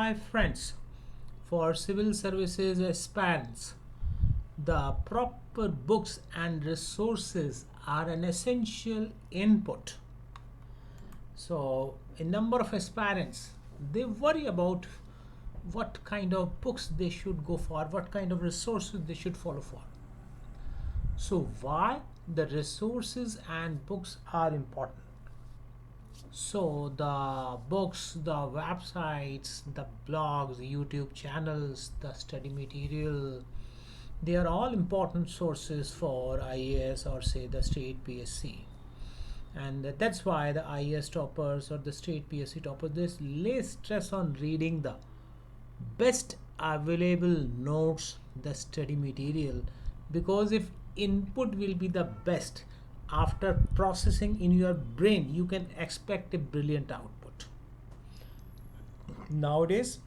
Hi friends, for civil services aspirants, the proper books and resources are an essential input. So, a number of aspirants they worry about what kind of books they should go for, what kind of resources they should follow for. So, why the resources and books are important? So the books, the websites, the blogs, the YouTube channels, the study material, they are all important sources for IAS or say the state PSC. And that's why the IAS toppers or the state PSC toppers they lay stress on reading the best available notes, the study material, because if input will be the best, after processing in your brain you can expect a brilliant output. Nowadays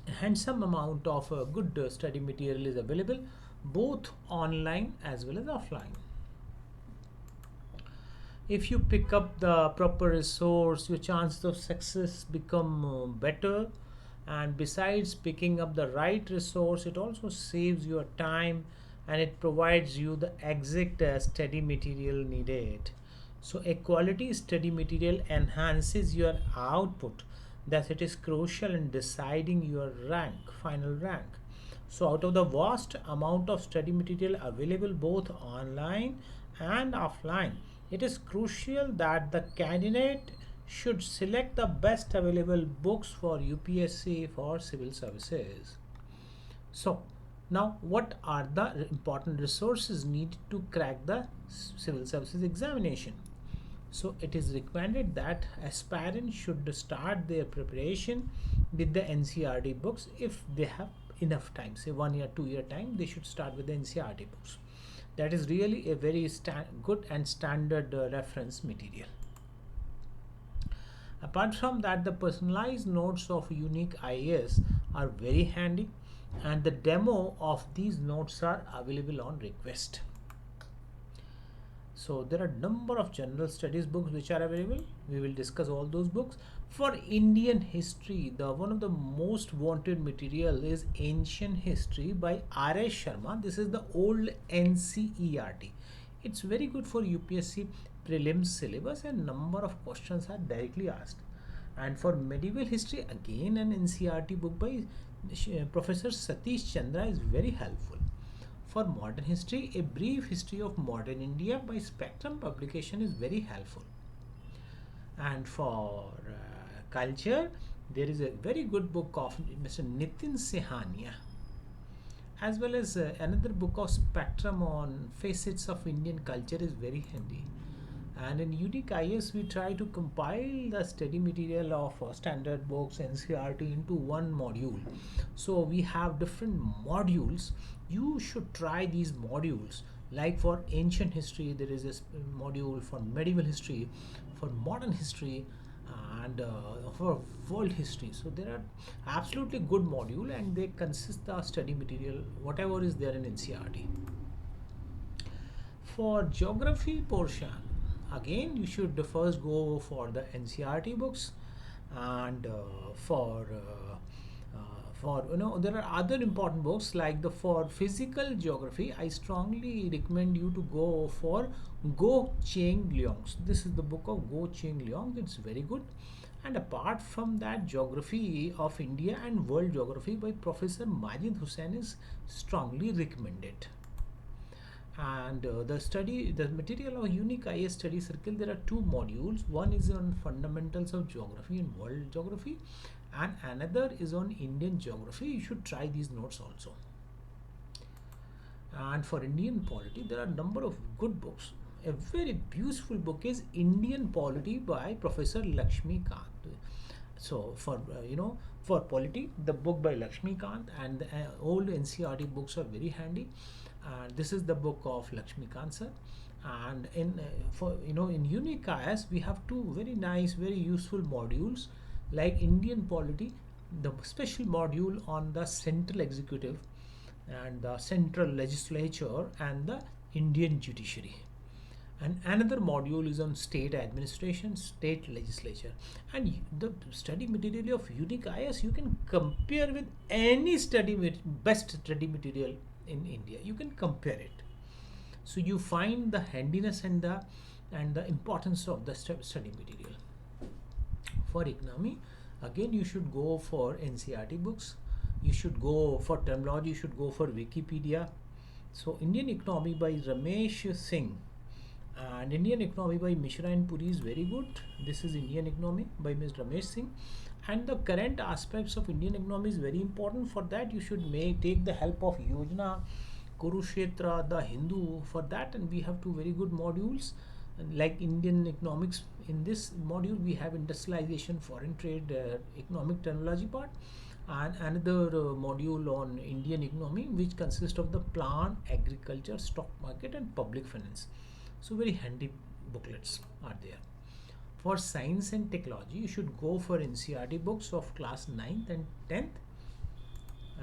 a handsome amount of good study material is available both online as well as offline. If you pick up the proper resource, your chances of success become better. And besides picking up the right resource, it also saves your time and it provides you the exact study material needed. So a quality study material enhances your output, thus it is crucial in deciding your rank, final rank. So out of the vast amount of study material available both online and offline, it is crucial that the candidate should select the best available books for UPSC for civil services. So now what are the important resources needed to crack the civil services examination? So it is recommended that aspirants should start their preparation with the NCERT books if they have enough time, say 1 year, 2 year time, they should start with the NCERT books. That is really a very good and standard reference material. Apart from that, the personalized notes of unique IAS are very handy and the demo of these notes are available on request. So there are number of general studies books which are available. We will discuss all those books. For Indian history, the one of the most wanted material is Ancient History by R.S. Sharma. This is the old NCERT. It's very good for UPSC prelims syllabus and number of questions are directly asked. And for medieval history, again an NCERT book by Professor Satish Chandra is very helpful. For modern history, a brief history of modern India by Spectrum publication is very helpful. And for culture, there is a very good book of Mr. Nitin Sehania, as well as another book of Spectrum on facets of Indian culture is very handy. And in Unique IAS, we try to compile the study material of standard books NCERT into one module. So we have different modules. You should try these modules. Like for ancient history, there is a module for medieval history, for modern history, and for world history. So there are absolutely good module, and they consist the study material whatever is there in NCERT. For geography portion, again you should first go for the NCERT books, and for there are other important books like the for physical geography. I strongly recommend you to go for Go Cheng Leong's. This is the book of Go Cheng Leong. It's very good. And apart from that, geography of India and world geography by Professor Majid Hussain is strongly recommended. And the material of Unique IAS Study Circle, there are two modules. One is on fundamentals of geography and world geography, and another is on Indian geography. You should try these notes also. And for Indian polity, there are a number of good books. A very beautiful book is Indian Polity by Professor Lakshmi Kant. So for polity, the book by Lakshmi Kant and the old NCERT books are very handy. This is the book of Lakshmi Kant sir. And in Unique IAS we have two very nice, very useful modules like Indian polity, the special module on the central executive and the central legislature and the Indian judiciary. And another module is on state administration, state legislature. And the study material of unique IAS you can compare with any best study material in India. You can compare it. So you find the handiness and the importance of the study material. For economy, again you should go for NCERT books. You should go for terminology. You should go for Wikipedia. So Indian Economy by Ramesh Singh and Indian Economy by Mishra and Puri is very good. This is Indian Economy by Ms. Ramesh Singh. And the current aspects of Indian economy is very important. For that you should take the help of Yojana, Kurukshetra, the Hindu for that. And we have two very good modules like Indian economics. In this module we have industrialization, foreign trade, economic terminology part, and another module on Indian economy which consists of the plant, agriculture, stock market and public finance. So very handy booklets are there. For science and technology you should go for NCERT books of class 9th and 10th.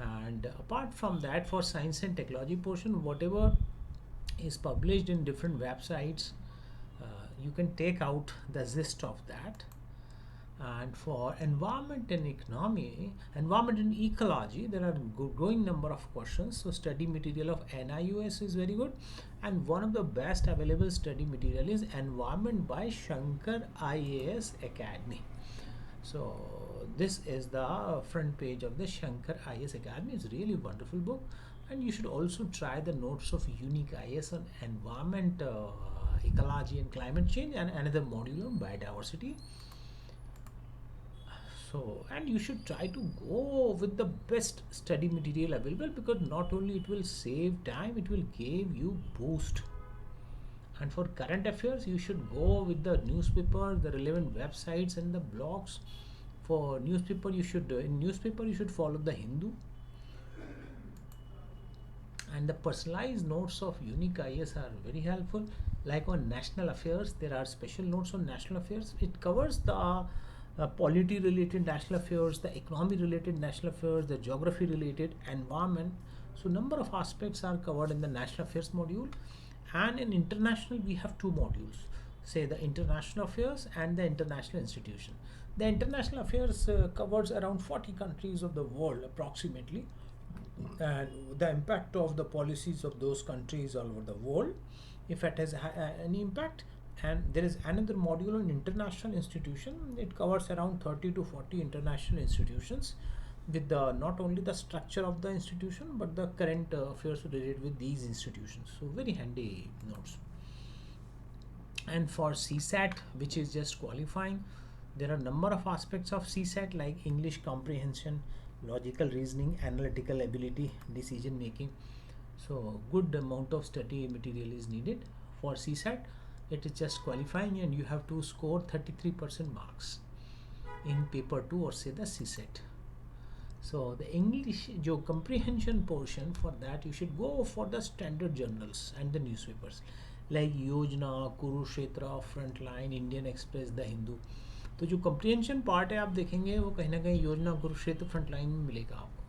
And apart from that, for science and technology portion, whatever is published in different websites, you can take out the gist of that. And for environment and economy, environment and ecology, there are growing number of questions. So study material of NIUS is very good. And one of the best available study material is Environment by Shankar IAS Academy. So this is the front page of the Shankar IAS Academy. It's really wonderful book. And you should also try the notes of unique IAS on environment, ecology and climate change, and another module on biodiversity. So, and you should try to go with the best study material available, because not only it will save time, it will give you boost. And for current affairs you should go with the newspaper, the relevant websites and the blogs. For newspaper you should follow the Hindu. And the personalized notes of unique IAS are very helpful. Like on national affairs, there are special notes on national affairs. It covers the polity related national affairs, the economy related national affairs, the geography related, environment. So number of aspects are covered in the national affairs module. And in international we have two modules, say the international affairs and the international institution. The international affairs covers around 40 countries of the world approximately, and the impact of the policies of those countries all over the world, if it has any impact. And there is another module on international institution. It covers around 30 to 40 international institutions, with the not only the structure of the institution but the current affairs related with these institutions. So very handy notes. And for CSAT, which is just qualifying, there are number of aspects of CSAT like English comprehension, logical reasoning, analytical ability, decision making. So good amount of study material is needed for CSAT. It is just qualifying, and you have to score 33% marks in paper 2 or say the CSAT. So the English comprehension portion, for that you should go for the standard journals and the newspapers like Yojana, Kurukshetra, Frontline, Indian Express, The Hindu. तो जो comprehension part है आप देखेंगे वो कहीं ना कहीं योजना, कुरुक्षेत्र, Frontline में मिलेगा आपको.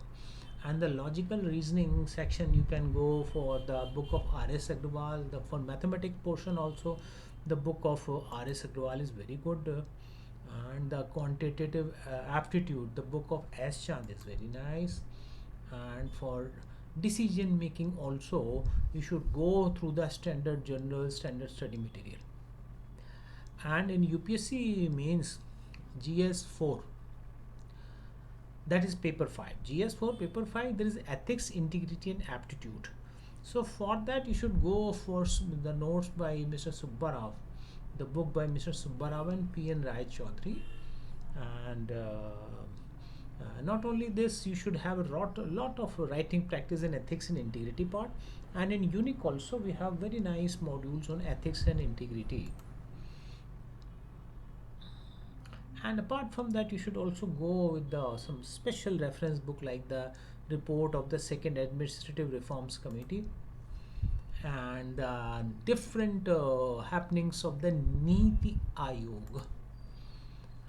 And the logical reasoning section you can go for the book of R.S. Agrawal. For mathematics portion also the book of R.S. Agrawal is very good. And the quantitative aptitude, the book of S. Chand is very nice. And for decision making also you should go through the standard journal, standard study material. And in UPSC Mains GS4, that is paper 5, GS4 paper 5, there is ethics, integrity and aptitude. So for that you should go for the notes by Mr. Subbarao, the book by Mr. Subbarao and P.N. Rai Chaudhary. And not only this, you should have a lot of writing practice in ethics and integrity part. And in unique also we have very nice modules on ethics and integrity. And apart from that you should also go with some special reference book like the report of the second administrative reforms committee and different happenings of the Niti Aayog.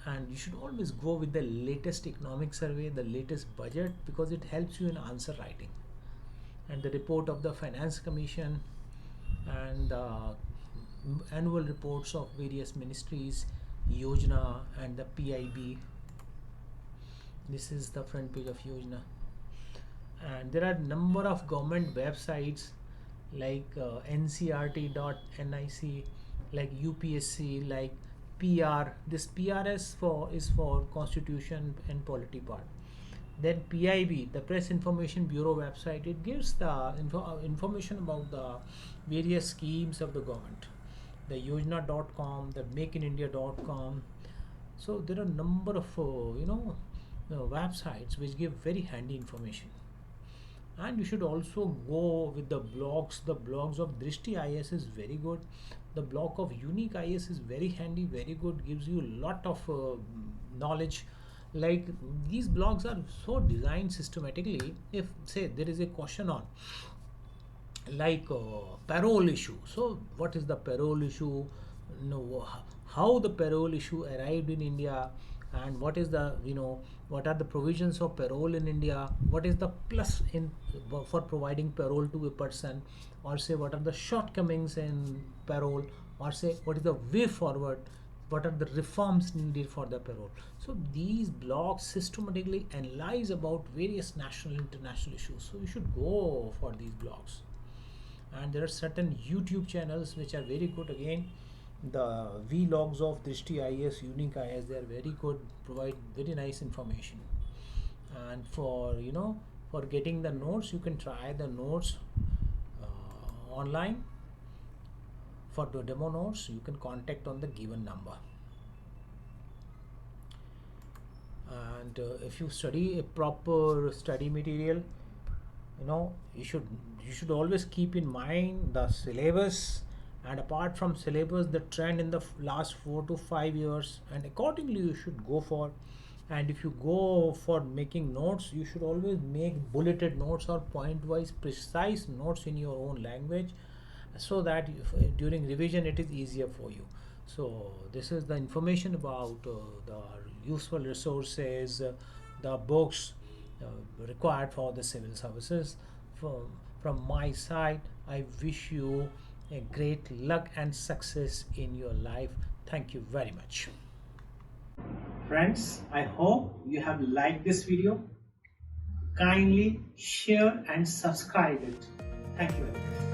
And you should always go with the latest economic survey, the latest budget, because it helps you in answer writing. And the report of the finance commission and annual reports of various ministries, Yojana and the PIB. This is the front page of Yojana. And there are number of government websites like NCERT.nic, like UPSC, like PR. This PRS is for Constitution and Polity part. Then PIB, the Press Information Bureau website, it gives the information about the various schemes of the government. The Yojana.com, the MakeInIndia.com. So there are a number of websites which give very handy information. And you should also go with the blogs. The blogs of Drishti IAS is very good. The blog of Unique IAS is very handy, very good, gives you a lot of knowledge. Like these blogs are so designed systematically. If say there is a question on like parole issue, so what is the parole issue, how the parole issue arrived in India, and what is the what are the provisions of parole in India, what is the plus in for providing parole to a person, or say what are the shortcomings in parole, or say what is the way forward, what are the reforms needed for the parole. So these blogs systematically analyze about various national international issues, so you should go for these blogs. And there are certain YouTube channels which are very good. Again, the vlogs of Drishti IAS, Unique IAS, they are very good, provide very nice information. And for for getting the notes, you can try the notes online. For the demo notes, you can contact on the given number. And if you study a proper study material, you should always keep in mind the syllabus, and apart from syllabus, the trend in the last 4 to 5 years, and accordingly you should go for. And if you go for making notes, you should always make bulleted notes or point wise precise notes in your own language, so that during revision it is easier for you. So this is the information about the useful resources, the books required for the civil services. From my side, I wish you a great luck and success in your life. Thank you very much. Friends, I hope you have liked this video. Kindly share and subscribe it. Thank you very much.